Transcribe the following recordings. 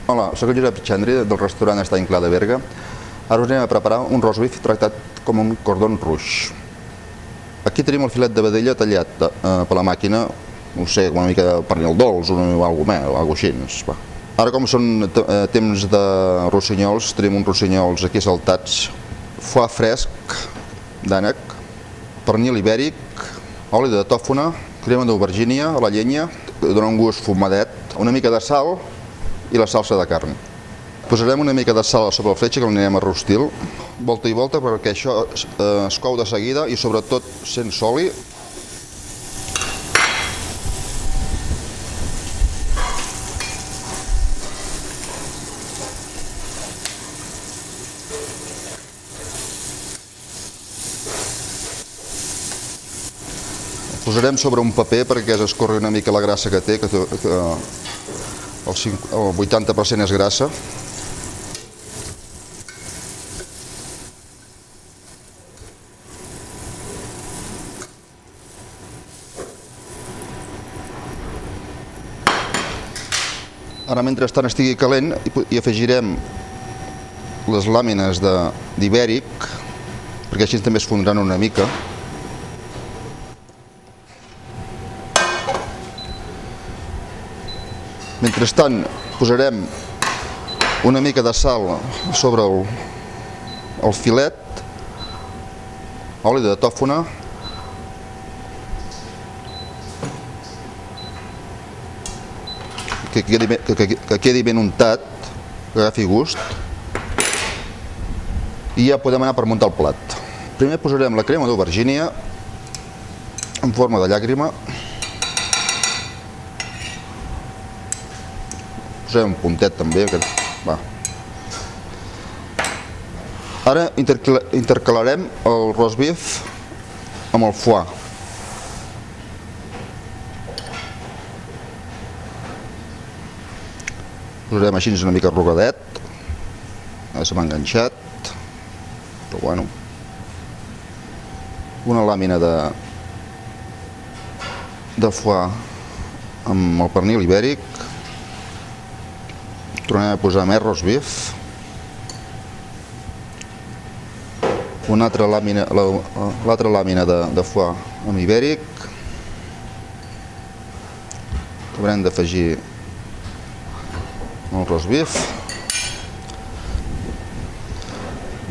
Hola, soc el Josep Xandri del restaurant Estany Clar de Berga. Ara us anem a preparar un roast beef tractat com un cordon rouge. Aquí tenim el filet de vedella tallat per la màquina, no sé, una mica de pernil dolç o alguna cosa així. Ara, com són temps de rossinyols, tenim uns rossinyols aquí saltats, foie fresc d'ànec, pernil ibèric, oli de tòfona, crema d'aubergínia a la llenya, dona un gust fumadet, una mica de sal i la salsa de carn. Posarem una mica de sal sobre el fletxa que l'anirem a rostir, volta i volta perquè això es cou de seguida i sobretot sense oli. Posarem sobre un paper perquè es escorri una mica la grassa que té, que el 80% és grassa. Ara, mentrestant estigui calent, hi afegirem les làmines d'ibèric, perquè així també es fondran una mica. Mentrestant, posarem una mica de sal sobre el filet, oli de tòfona, que quedi ben untat, que agafi gust, i ja podem anar per muntar el plat. Primer posarem la crema d'aubergínia en forma de llàgrima. Posarem un puntet també. Ara intercalarem el roast beef amb el foie. Posarem així una mica arrugadet. Ara se m'ha enganxat, però bueno. Una làmina de foie amb el pernil ibèric. Tornem a posar més roast beef. L'altra làmina de foie amb ibèric. Haurem d'afegir el roast beef.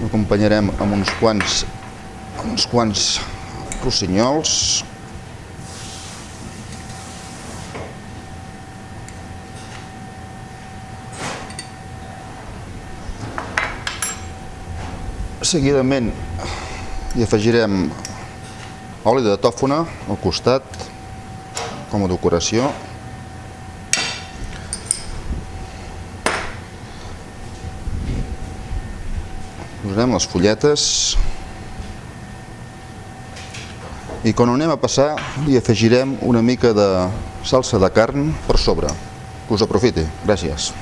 L'acompanyarem amb uns quants rossinyols. Seguidament hi afegirem oli de tòfona al costat, com a decoració. Posarem les fulletes i quan ho anem a passar hi afegirem una mica de salsa de carn per sobre. Que us aprofiti. Gràcies.